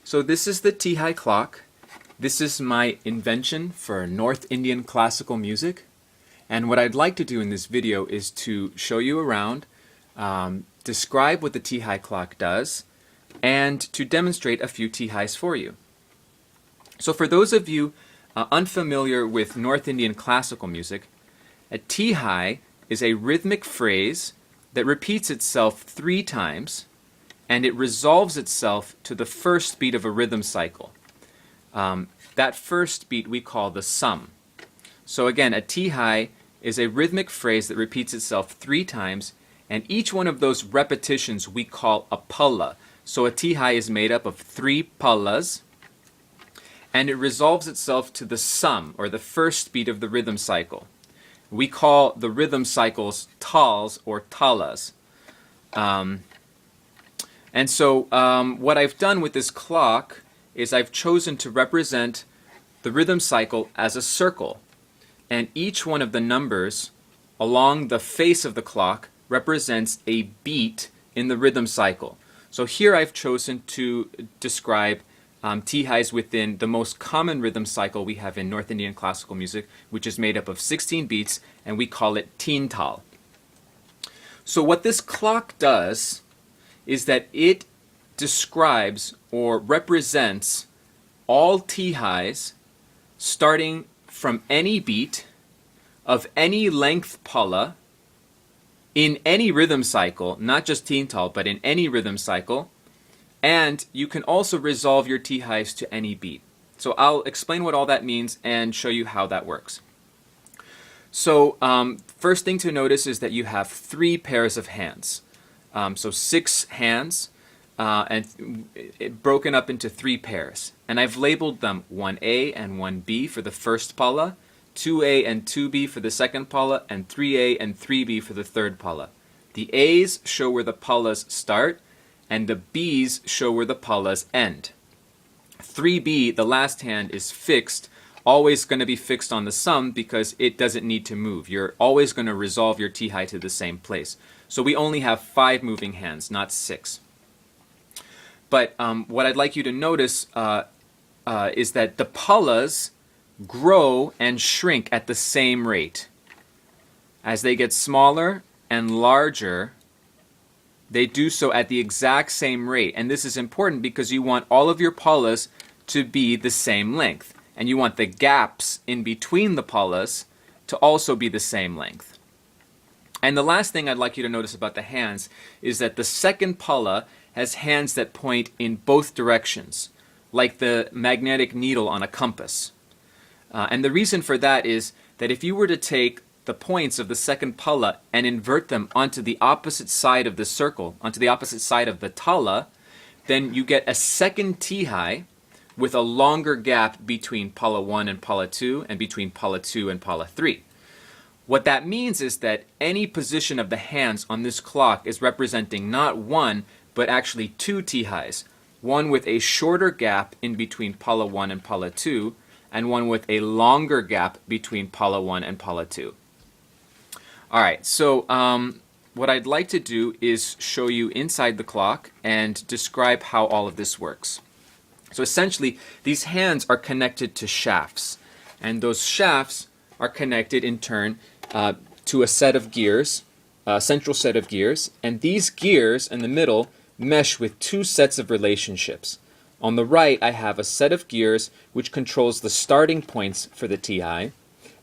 So this is the Tihai clock. This is my invention for North Indian classical music. And what I'd like to do in this video is to show you around, describe what the Tihai clock does, and to demonstrate a few Tihais for you. So for those of you unfamiliar with North Indian classical music, a Tihai is a rhythmic phrase that repeats itself 3 times, and it resolves itself to the first beat of a rhythm cycle. That first beat we call the sum. So again, a Tihai is a rhythmic phrase that repeats itself 3 times, and each one of those repetitions we call a palla. So a Tihai is made up of 3 pallas, and it resolves itself to the sum, or the first beat of the rhythm cycle. We call the rhythm cycles tals or talas. And so what I've done with this clock is I've chosen to represent the rhythm cycle as a circle. And each one of the numbers along the face of the clock represents a beat in the rhythm cycle. So here I've chosen to describe Tihais within the most common rhythm cycle we have in North Indian classical music, which is made up of 16 beats, and we call it teen tal. So what this clock does is that it describes or represents all Tihais starting from any beat of any length palla in any rhythm cycle, not just teen tal, but in any rhythm cycle, and you can also resolve your Tihais to any beat. So I'll explain what all that means and show you how that works. So first thing to notice is that you have 3 pairs of hands. So 6 hands and broken up into 3 pairs. And I've labeled them 1A and 1B for the first palla, 2A and 2B for the second palla, and 3A and 3B for the third palla. The A's show where the pallas start, and the B's show where the pallas end. 3B, the last hand, is fixed, always going to be fixed on the sum because it doesn't need to move. You're always going to resolve your Tihai to the same place. So we only have 5 moving hands, not 6. But what I'd like you to notice is that the pallas grow and shrink at the same rate. As they get smaller and larger, they do so at the exact same rate. And this is important because you want all of your pallas to be the same length. And you want the gaps in between the pallas to also be the same length. And the last thing I'd like you to notice about the hands is that the second palla has hands that point in both directions, like the magnetic needle on a compass. And the reason for that is that if you were to take the points of the second palla and invert them onto the opposite side of the circle, onto the opposite side of the tala, then you get a second Tihai with a longer gap between palla 1 and palla 2 and between palla 2 and palla 3. What that means is that any position of the hands on this clock is representing not 1, but actually 2 Tihais, one with a shorter gap in between palla 1 and palla 2, and one with a longer gap between palla 1 and palla 2. Alright, so what I'd like to do is show you inside the clock and describe how all of this works. So essentially, these hands are connected to shafts, and those shafts are connected in turn to a set of gears, a central set of gears, and these gears in the middle mesh with 2 sets of relationships. On the right, I have a set of gears which controls the starting points for the Tihai,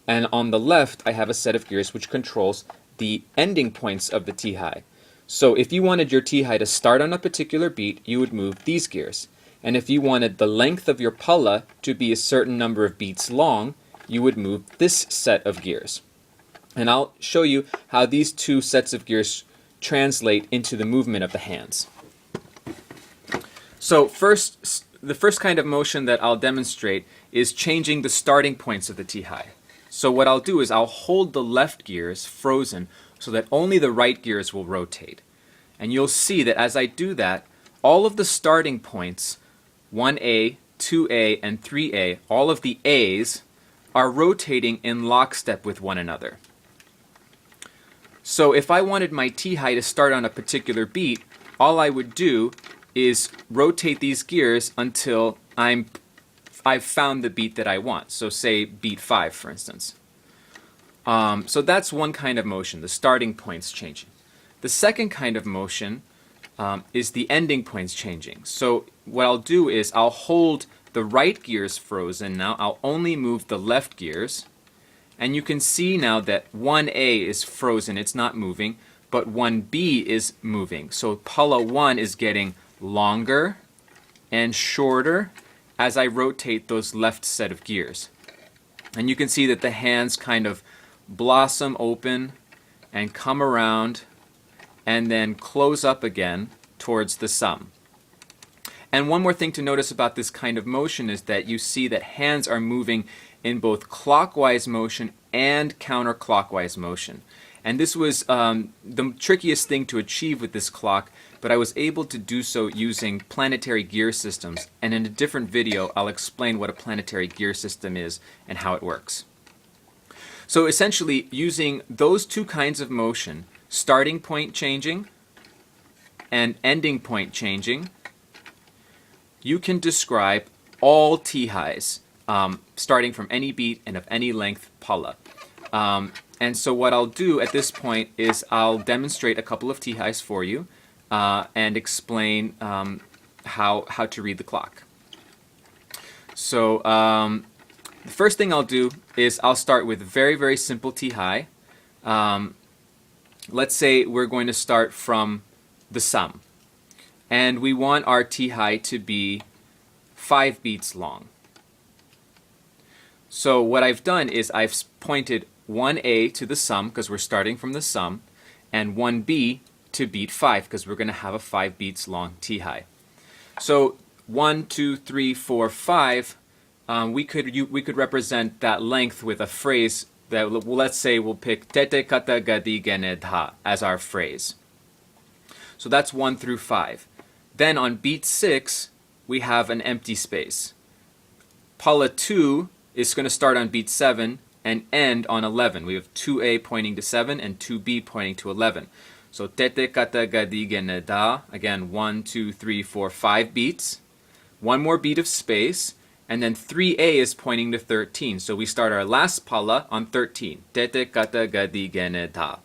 and on the left, I have a set of gears which controls the ending points of the Tihai. So if you wanted your Tihai to start on a particular beat, you would move these gears. And if you wanted the length of your palla to be a certain number of beats long, you would move this set of gears. And I'll show you how these 2 sets of gears translate into the movement of the hands. So the first kind of motion that I'll demonstrate is changing the starting points of the Tihai. So what I'll do is I'll hold the left gears frozen so that only the right gears will rotate. And you'll see that as I do that, all of the starting points, 1A, 2A, and 3A, all of the A's, are rotating in lockstep with one another. So if I wanted my Tihai to start on a particular beat, all I would do is rotate these gears until I've found the beat that I want. So say beat 5, for instance. So that's one kind of motion, the starting point's changing. The second kind of motion is the ending points changing. So what I'll do is I'll hold the right gears frozen now. I'll only move the left gears. And you can see now that 1A is frozen, it's not moving, but 1B is moving. So pala 1 is getting longer and shorter as I rotate those left set of gears. And you can see that the hands kind of blossom open and come around and then close up again towards the sum. And one more thing to notice about this kind of motion is that you see that hands are moving in both clockwise motion and counterclockwise motion. And this was the trickiest thing to achieve with this clock, but I was able to do so using planetary gear systems. And in a different video, I'll explain what a planetary gear system is and how it works. So essentially, using those two kinds of motion, starting point changing and ending point changing, you can describe all Tihais, starting from any beat and of any length pala. And so what I'll do at this point is I'll demonstrate a couple of Tihais for you and explain how to read the clock. So the first thing I'll do is I'll start with a very, very simple Tihai. Let's say we're going to start from the sum. And we want our Tihai to be 5 beats long. So what I've done is I've pointed 1A to the sum because we're starting from the sum, and 1B to beat 5 because we're going to have a 5 beats long Tihai. So 1, 2, 3, 4, 5, we could represent that length with a phrase that, let's say we'll pick tete kata gadi gene dha as our phrase. So that's 1 through 5. Then on beat 6, we have an empty space. Pala 2 is going to start on beat 7 and end on 11. We have 2A pointing to 7 and 2B pointing to 11. So tete kata gadi gene da, again 1, 2, 3, 4, 5 beats. One more beat of space, and then 3A is pointing to 13. So we start our last pala on 13. Tete kata gadi gene da.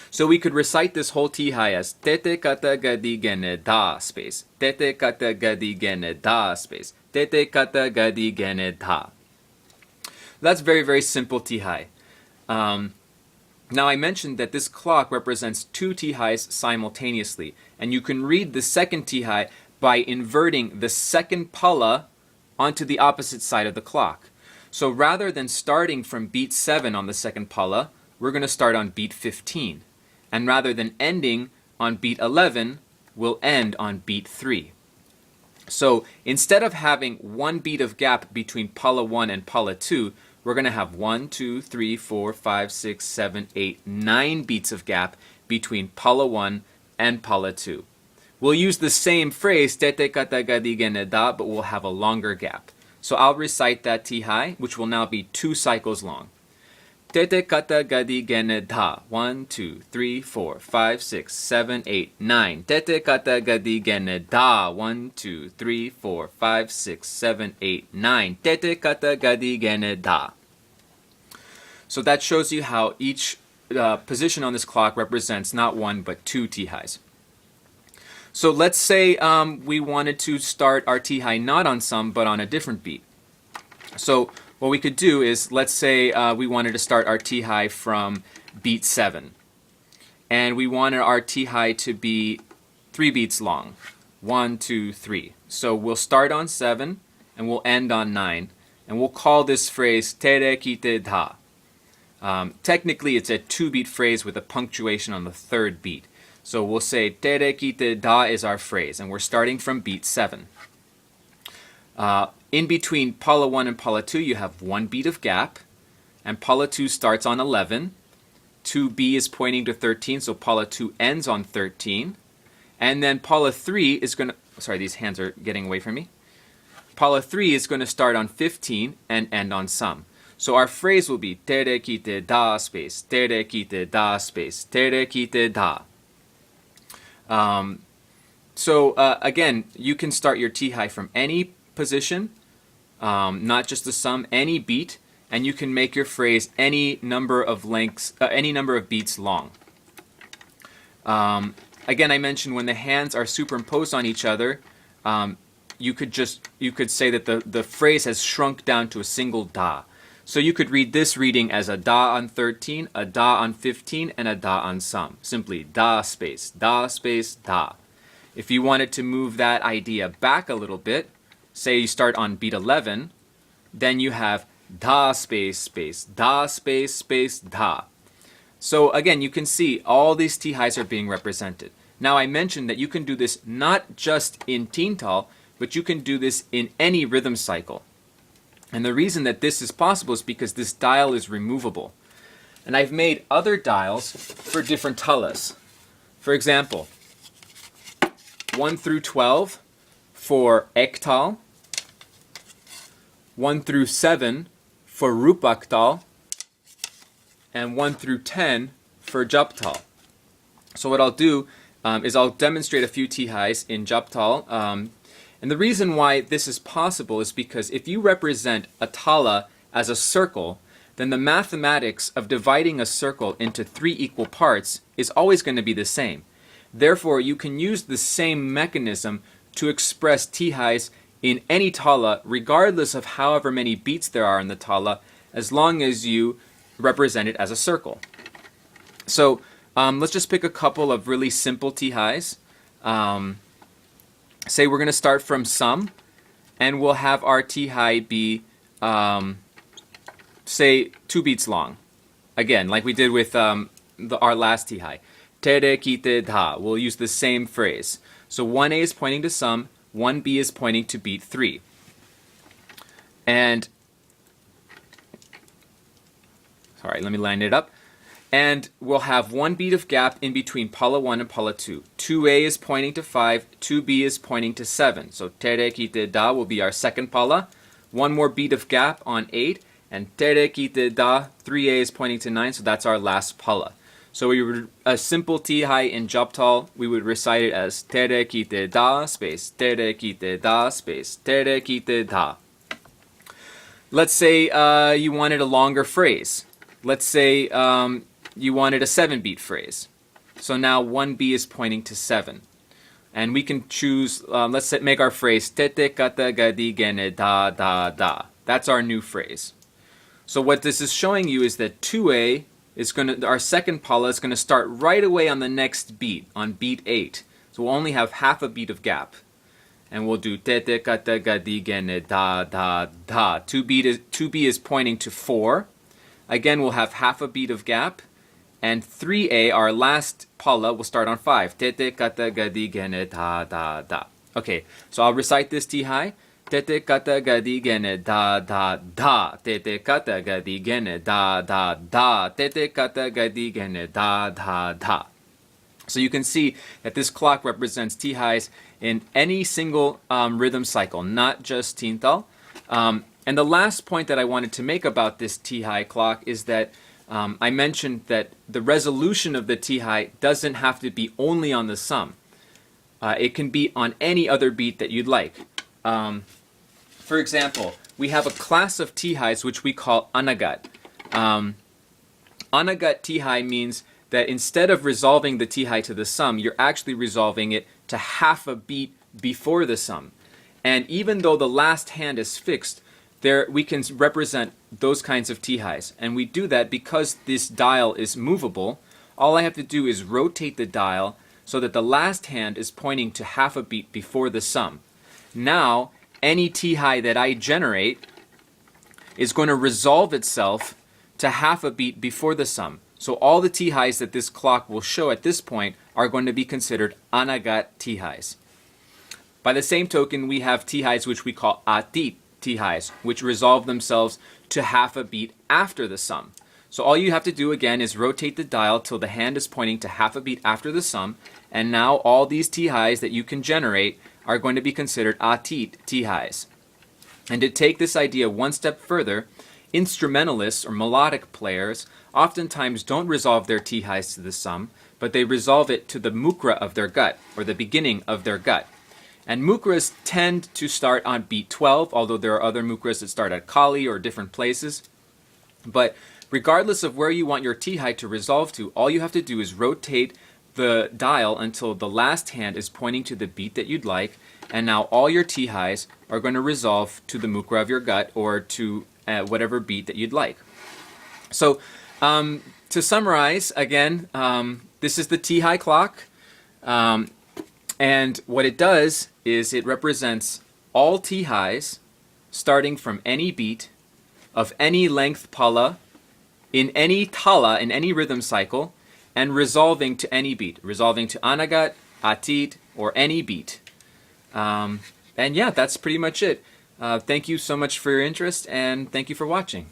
So we could recite this whole Tihai as tete kata gadi gene da space, tete kata gadi gene da space, tete kata gadi gene da. That's very, very simple Tihai. Now I mentioned that this clock represents 2 Tihais simultaneously, and you can read the second Tihai by inverting the second pala onto the opposite side of the clock. So rather than starting from beat 7 on the second pala, we're going to start on beat 15. And rather than ending on beat 11, we'll end on beat 3. So instead of having 1 beat of gap between pala 1 and pala 2, we're going to have 1, 2, 3, 4, 5, 6, 7, 8, 9 beats of gap between pala 1 and pala 2. We'll use the same phrase, tete kata gadi gene da, but we'll have a longer gap. So I'll recite that Tihai, which will now be 2 cycles long. Tete kata gadi gene da. 1, 2, 3, 4, 5, 6, 7, 8, 9. Tete kata gadi gene da. 1, 2, 3, 4, 5, 6, 7, 8, 9. Tete kata gadi gene da. So that shows you how each position on this clock represents not 1 but 2 Tihais. So let's say we wanted to start our Tihai not on sum but on a different beat. So what we could do is, let's say we wanted to start our Tihai from beat 7. And we wanted our Tihai to be 3 beats long. 1, 2, 3. So we'll start on 7 and we'll end on 9. And we'll call this phrase tere kite dha. Technically it's a 2-beat phrase with a punctuation on the 3rd beat. So we'll say tere kite da is our phrase, and we're starting from beat 7. In between pala 1 and pala 2, you have 1 beat of gap, and pala 2 starts on 11. 2B is pointing to 13, so pala 2 ends on 13. And then pala 3 is going to, sorry, these hands are getting away from me. Pala 3 is going to start on 15 and end on sum. So our phrase will be tere kite da space, tere kite da space, tere kite da. So again, you can start your Tihai from any position, not just the sum, any beat, and you can make your phrase any number of lengths, any number of beats long. Again, I mentioned when the hands are superimposed on each other, you could say that the phrase has shrunk down to a single da. So you could read this reading as a da on 13, a da on 15, and a da on sum. Simply da space, da space, da. If you wanted to move that idea back a little bit, say you start on beat 11, then you have da space space, da space space, da. So again, you can see all these Tihais are being represented. Now I mentioned that you can do this not just in Tintal, but you can do this in any rhythm cycle. And the reason that this is possible is because this dial is removable. And I've made other dials for different talas. For example, 1 through 12 for Ektal, 1 through 7 for Rupaktal, and 1 through 10 for Japtal. So what I'll do is I'll demonstrate a few Tihais in Japtal. And the reason why this is possible is because if you represent a tala as a circle, then the mathematics of dividing a circle into 3 equal parts is always going to be the same. Therefore, you can use the same mechanism to express Tihais in any tala, regardless of however many beats there are in the tala, as long as you represent it as a circle. So let's just pick a couple of really simple Tihais. Say we're going to start from sum, and we'll have our Tihai be, say, 2 beats long. Again, like we did with our last Tihai. Tere kite da. We'll use the same phrase. So 1A is pointing to sum, 1B is pointing to beat 3. And, sorry, let me line it up. And we'll have 1 beat of gap in between pala 1 and pala 2. 2A is pointing to 5, 2B is pointing to 7. So tere kite da will be our second pala. 1 more beat of gap on 8, and tere kite da, 3A is pointing to 9, so that's our last pala. So we would, a simple Tihai in Japtal, we would recite it as tere kite da space, tere kite da space, tere kite da. Let's say you wanted a longer phrase. Let's say you wanted a 7-beat phrase. So now 1B is pointing to 7. And we can choose, let's make our phrase tete kata gadi gene da da da. That's our new phrase. So what this is showing you is that 2A is our second pala is going to start right away on the next beat, on beat 8. So we'll only have half a beat of gap. And we'll do tete kata gadi gene da da da. 2B is pointing to 4. Again, we'll have half a beat of gap. And 3A, our last pala, will start on 5. Tete kata gadi gene da da da. Okay, so I'll recite this Tihai. Tete kata gadi gene da da da. Tete kata gadi gene da da da. Tete kata gadi gene da da da. So you can see that this clock represents Tihais in any single rhythm cycle, not just Tintal. And the last point that I wanted to make about this Tihai clock is that I mentioned that the resolution of the Tihai doesn't have to be only on the sum. It can be on any other beat that you'd like. For example, we have a class of Tihais which we call anagat. Anagat Tihai means that instead of resolving the Tihai to the sum, you're actually resolving it to half a beat before the sum. And even though the last hand is fixed, we can represent those kinds of Tihais. And we do that because this dial is movable. All I have to do is rotate the dial so that the last hand is pointing to half a beat before the sum. Now, any Tihai that I generate is going to resolve itself to half a beat before the sum. So all the Tihais that this clock will show at this point are going to be considered anagat Tihais. By the same token, we have Tihais which we call atit Tihais, which resolve themselves to half a beat after the sum. So all you have to do again is rotate the dial till the hand is pointing to half a beat after the sum, and now all these Tihais that you can generate are going to be considered atit Tihais. And to take this idea one step further, instrumentalists or melodic players oftentimes don't resolve their Tihais to the sum, but they resolve it to the mukra of their gut, or the beginning of their gut. And mukras tend to start on beat 12, although there are other mukras that start at Kali or different places. But regardless of where you want your Tihai to resolve to, all you have to do is rotate the dial until the last hand is pointing to the beat that you'd like, and now all your Tihais are going to resolve to the mukra of your gut, or to whatever beat that you'd like. So to summarize, again, this is the Tihai clock, and what it does is it represents all Tihais starting from any beat of any length pala in any tala, in any rhythm cycle, and resolving to any beat, resolving to anagat, atit, or any beat. And yeah, that's pretty much it. Thank you so much for your interest, and thank you for watching.